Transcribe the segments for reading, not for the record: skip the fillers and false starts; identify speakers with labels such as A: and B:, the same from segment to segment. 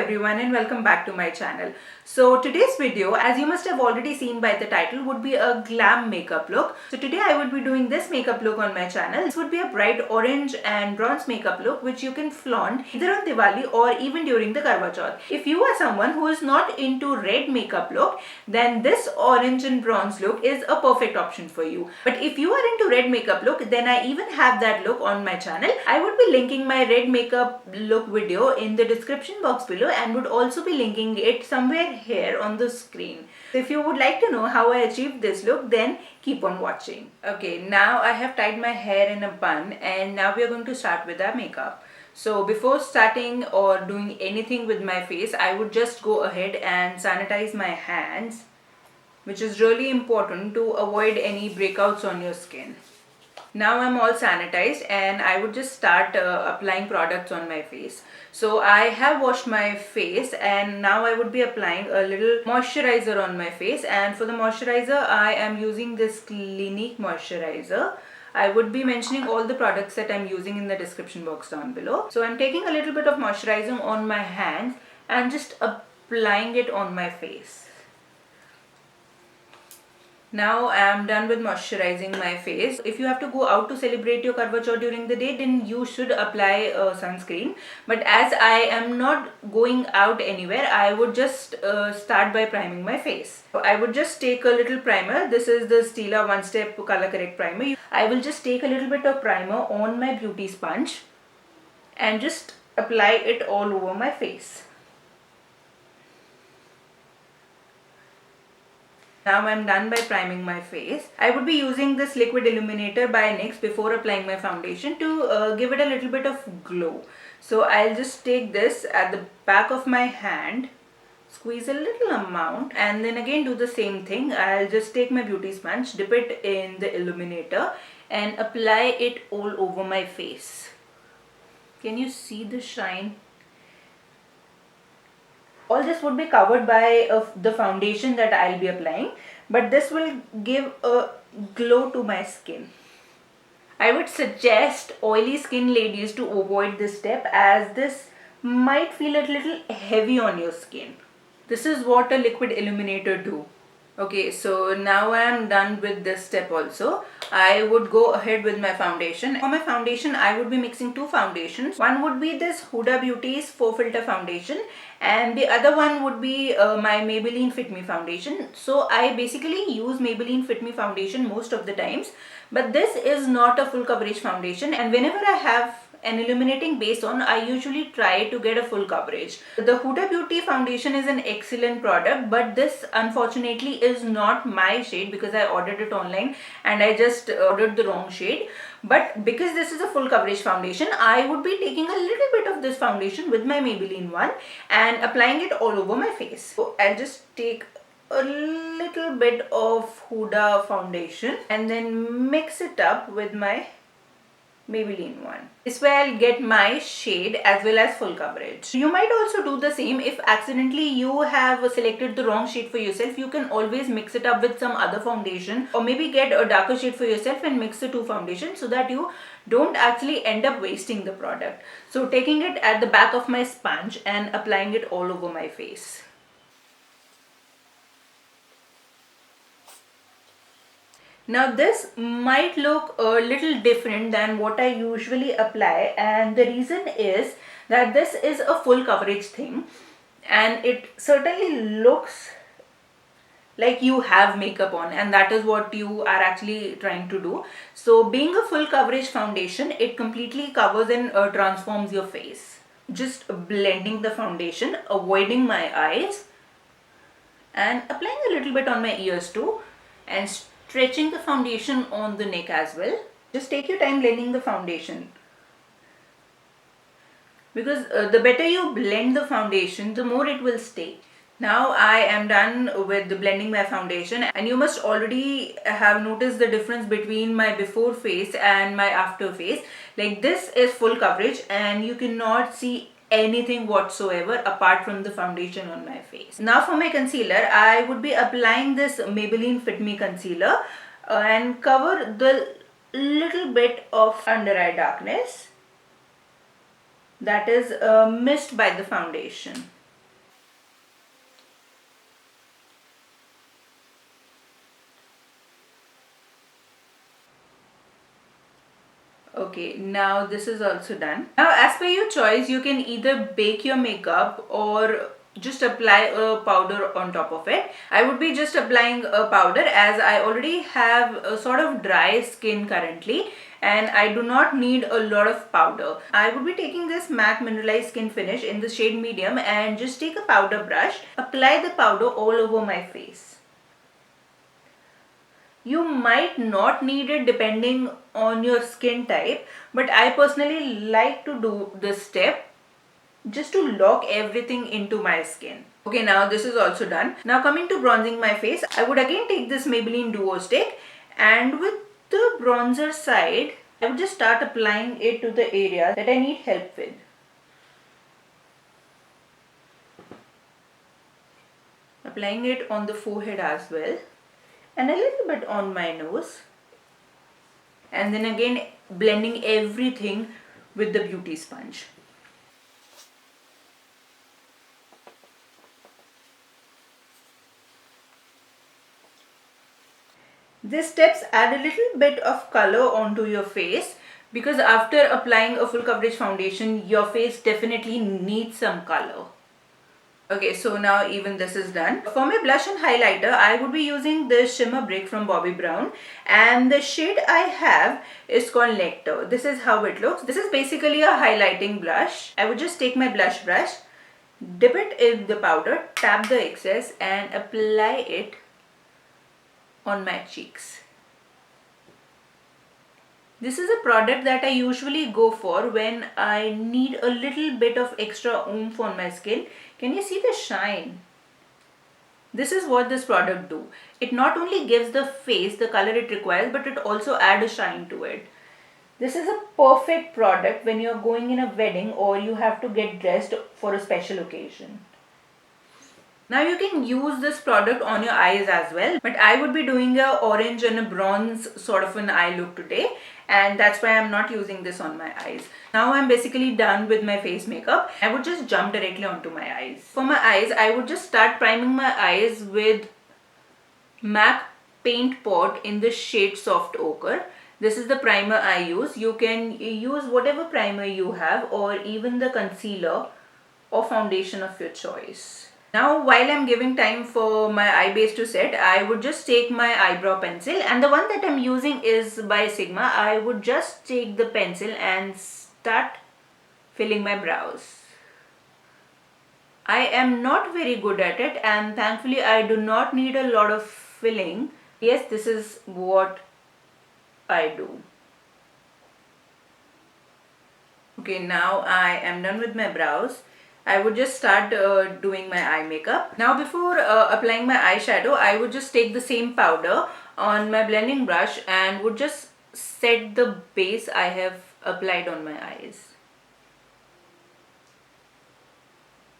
A: everyone and welcome back to my channel. So today's video, as you must have already seen by the title, would be a glam makeup look. So today I would be doing this makeup look on my channel. This would be a bright orange and bronze makeup look which you can flaunt either on Diwali or even during the Karwachauth. If you are someone who is not into red makeup look, then this orange and bronze look is a perfect option for you. But if you are into red makeup look, then I even have that look on my channel. I would be linking my red makeup look video in the description box below and would also be linking it somewhere here on the screen. So if you would like to know how I achieved this look, then keep on watching. Okay, now I have tied my hair in a bun and now we are going to start with our makeup. So before starting or doing anything with my face, I would just go ahead and sanitize my hands, which is really important to avoid any breakouts on your skin. Now I'm all sanitized and I would just start applying products on my face. So I have washed my face and now I would be applying a little moisturizer on my face, and for the moisturizer I am using this Clinique moisturizer. I would be mentioning all the products that I'm using in the description box down below. So I'm taking a little bit of moisturizer on my hands and just applying it on my face. Now I am done with moisturizing my face. If you have to go out to celebrate your Karwachauth during the day, then you should apply sunscreen. But as I am not going out anywhere, I would just start by priming my face. So I would just take a little primer. This is the STILA One Step Color Correct Primer. I will just take a little bit of primer on my beauty sponge and just apply it all over my face. Now I'm done by priming my face. I would be using this liquid illuminator by NYX before applying my foundation to give it a little bit of glow. So I'll just take this at the back of my hand, squeeze a little amount, and then again do the same thing. I'll just take my beauty sponge, dip it in the illuminator and apply it all over my face. Can you see the shine? All this would be covered by the foundation that I'll be applying, but this will give a glow to my skin. I would suggest oily skin ladies to avoid this step as this might feel a little heavy on your skin. This is what a liquid illuminator do. Okay, so now I am done with this step also. I would go ahead with my foundation. For my foundation, I would be mixing two foundations. One would be this Huda Beauty's 4 Filter foundation and the other one would be my Maybelline Fit Me foundation. So I basically use Maybelline Fit Me foundation most of the times, but this is not a full coverage foundation, and whenever I have an illuminating base on, I usually try to get a full coverage. The Huda Beauty foundation is an excellent product, but this unfortunately is not my shade because I ordered it online and I just ordered the wrong shade. But because this is a full coverage foundation, I would be taking a little bit of this foundation with my Maybelline one and applying it all over my face. So I'll just take a little bit of Huda foundation and then mix it up with my Maybelline one. This way I'll get my shade as well as full coverage. You might also do the same if accidentally you have selected the wrong shade for yourself. You can always mix it up with some other foundation or maybe get a darker shade for yourself and mix the two foundations so that you don't actually end up wasting the product. So taking it at the back of my sponge and applying it all over my face. Now this might look a little different than what I usually apply, and the reason is that this is a full coverage thing and it certainly looks like you have makeup on, and that is what you are actually trying to do. So being a full coverage foundation, it completely covers and transforms your face. Just blending the foundation, avoiding my eyes and applying a little bit on my ears too, and stretching the foundation on the neck as well. Just take your time blending the foundation because the better you blend the foundation, the more it will stay. Now I am done with blending my foundation, and you must already have noticed the difference between my before face and my after face. Like this is full coverage and you cannot see anything whatsoever apart from the foundation on my face. Now for my concealer, I would be applying this Maybelline Fit Me concealer and cover the little bit of under eye darkness that is missed by the foundation. Okay, now this is also done. Now as per your choice, you can either bake your makeup or just apply a powder on top of it. I would be just applying a powder as I already have a sort of dry skin currently and I do not need a lot of powder. I would be taking this MAC Mineralize Skinfinish in the shade medium and just take a powder brush, apply the powder all over my face. You might not need it depending on your skin type, but I personally like to do this step just to lock everything into my skin. Okay, now this is also done. Now coming to bronzing my face, I would again take this Maybelline Duo Stick and with the bronzer side, I would just start applying it to the area that I need help with. Applying it on the forehead as well and a little bit on my nose. And then again blending everything with the beauty sponge. These steps add a little bit of color onto your face because after applying a full coverage foundation, your face definitely needs some color. Okay, so now even this is done. For my blush and highlighter, I would be using this shimmer brick from Bobbi Brown and the shade I have is called Necter. This is how it looks. This is basically a highlighting blush. I would just take my blush brush, dip it in the powder, tap the excess and apply it on my cheeks. This is a product that I usually go for when I need a little bit of extra oomph on my skin. Can you see the shine? This is what this product do. It not only gives the face the color it requires, but it also adds a shine to it. This is a perfect product when you're going in a wedding or you have to get dressed for a special occasion. Now you can use this product on your eyes as well, but I would be doing a orange and a bronze sort of an eye look today and that's why I'm not using this on my eyes. Now I'm basically done with my face makeup. I would just jump directly onto my eyes. For my eyes, I would just start priming my eyes with MAC Paint Pot in the shade Soft Ochre. This is the primer I use. You can use whatever primer you have or even the concealer or foundation of your choice. Now while I'm giving time for my eye base to set, I would just take my eyebrow pencil and the one that I'm using is by Sigma. I would just take the pencil and start filling my brows. I am not very good at it and thankfully I do not need a lot of filling. Yes, this is what I do. Okay, now I am done with my brows. I would just start doing my eye makeup. Now before applying my eyeshadow, I would just take the same powder on my blending brush and would just set the base I have applied on my eyes.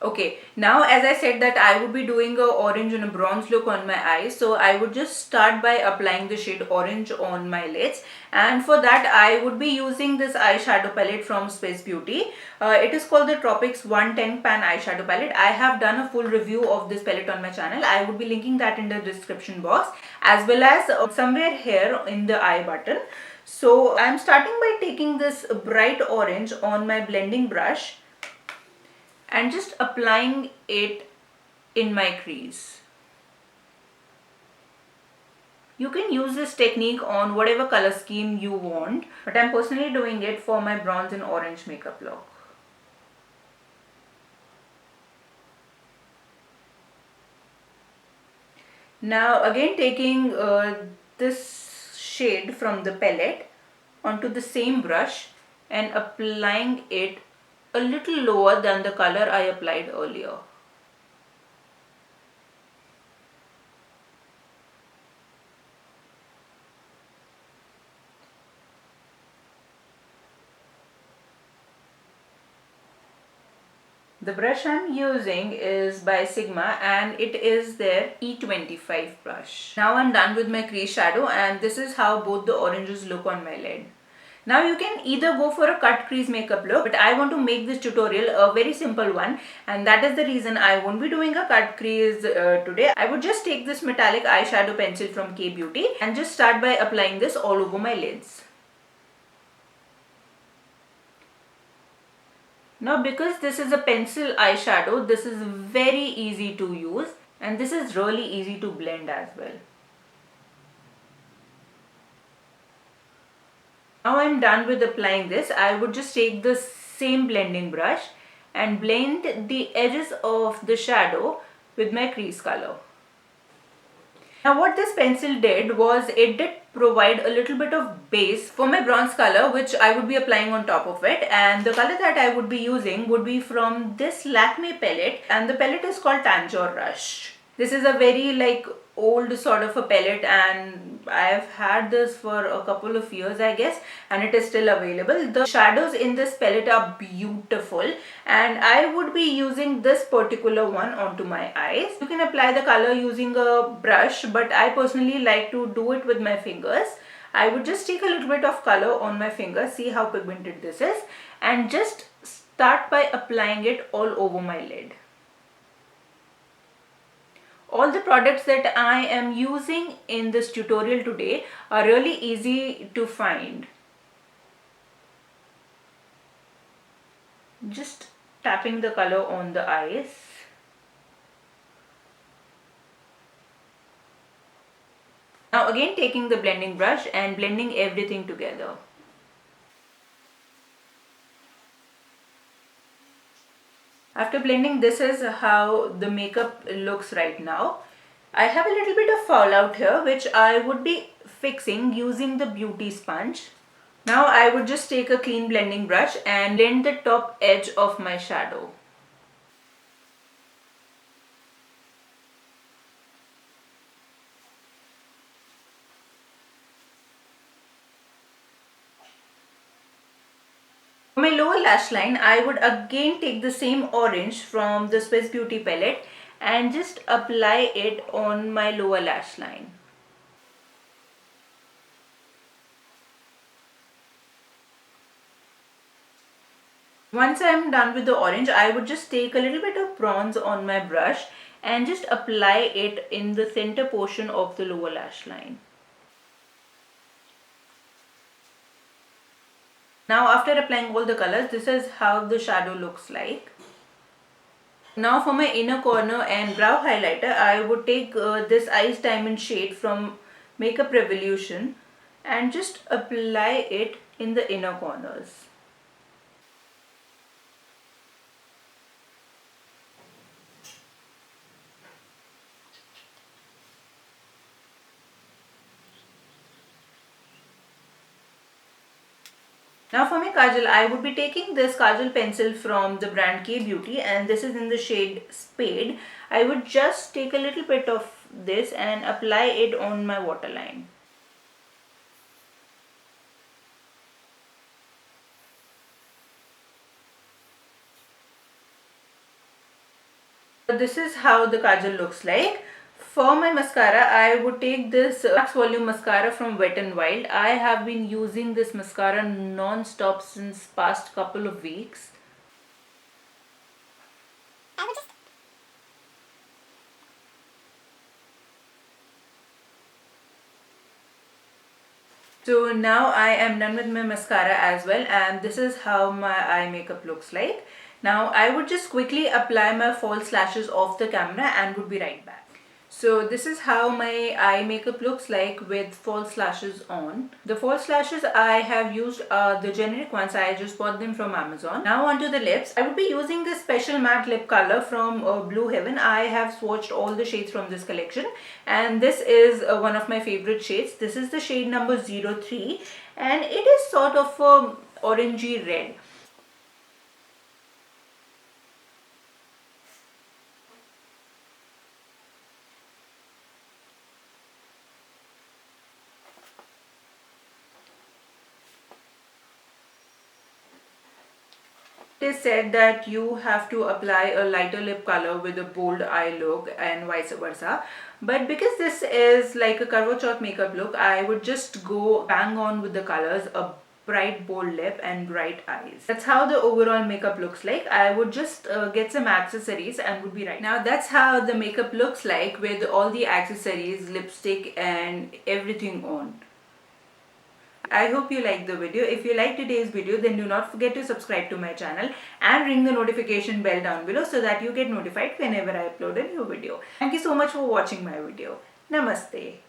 A: Okay, now as I said that I would be doing a orange and a bronze look on my eyes, so I would just start by applying the shade orange on my lids, and for that I would be using this eyeshadow palette from Space Beauty. It is called the Tropics 110 Pan eyeshadow palette. I have done a full review of this palette on my channel. I would be linking that in the description box as well as somewhere here in the eye button. So I am starting by taking this bright orange on my blending brush and just applying it in my crease. You can use this technique on whatever color scheme you want, but I'm personally doing it for my bronze and orange makeup look. Now again taking this shade from the palette onto the same brush and applying it a little lower than the color I applied earlier. The brush I'm using is by Sigma and it is their E25 brush. Now I'm done with my crease shadow and this is how both the oranges look on my lid. Now you can either go for a cut crease makeup look, but I want to make this tutorial a very simple one and that is the reason I won't be doing a cut crease today. I would just take this metallic eyeshadow pencil from K Beauty and just start by applying this all over my lids. Now because this is a pencil eyeshadow, this is very easy to use and this is really easy to blend as well. Now I'm done with applying this. I would just take the same blending brush and blend the edges of the shadow with my crease color. Now what this pencil did was it did provide a little bit of base for my bronze color, which I would be applying on top of it, and the color that I would be using would be from this Lakme palette, and the palette is called Tanjore Rush. This is a very old sort of a palette and I've had this for a couple of years I guess, and it is still available. The shadows in this palette are beautiful and I would be using this particular one onto my eyes. You can apply the color using a brush, but I personally like to do it with my fingers. I would just take a little bit of color on my finger, see how pigmented this is, and just start by applying it all over my lid. All the products that I am using in this tutorial today are really easy to find. Just tapping the color on the eyes. Now again taking the blending brush and blending everything together. After blending, this is how the makeup looks right now. I have a little bit of fallout here which I would be fixing using the beauty sponge. Now I would just take a clean blending brush and blend the top edge of my shadow. For my lower lash line, I would again take the same orange from the Swiss Beauty palette and just apply it on my lower lash line. Once I am done with the orange, I would just take a little bit of bronze on my brush and just apply it in the center portion of the lower lash line. Now after applying all the colors, this is how the shadow looks like. Now for my inner corner and brow highlighter, I would take this Ice Diamond shade from Makeup Revolution and just apply it in the inner corners. Now for my kajal, I would be taking this kajal pencil from the brand K Beauty and this is in the shade Spade. I would just take a little bit of this and apply it on my waterline. This is how the kajal looks like. For my mascara, I would take this Max Volume Mascara from Wet n Wild. I have been using this mascara non-stop since past couple of weeks. So now I am done with my mascara as well, and this is how my eye makeup looks like. Now I would just quickly apply my false lashes off the camera and would be right back. So this is how my eye makeup looks like with false lashes on. The false lashes I have used are the generic ones. I just bought them from Amazon. Now onto the lips. I would be using this special matte lip color from Blue Heaven. I have swatched all the shades from this collection and this is one of my favorite shades. This is the shade number 03 and it is sort of a orangey red. It is said that you have to apply a lighter lip color with a bold eye look and vice versa. But because this is like a Karwachauth makeup look, I would just go bang on with the colors, a bright bold lip and bright eyes. That's how the overall makeup looks like. I would just get some accessories and would be right. Now that's how the makeup looks like with all the accessories, lipstick and everything on. I hope you liked the video. If you liked today's video, then do not forget to subscribe to my channel and ring the notification bell down below so that you get notified whenever I upload a new video. Thank you so much for watching my video. Namaste.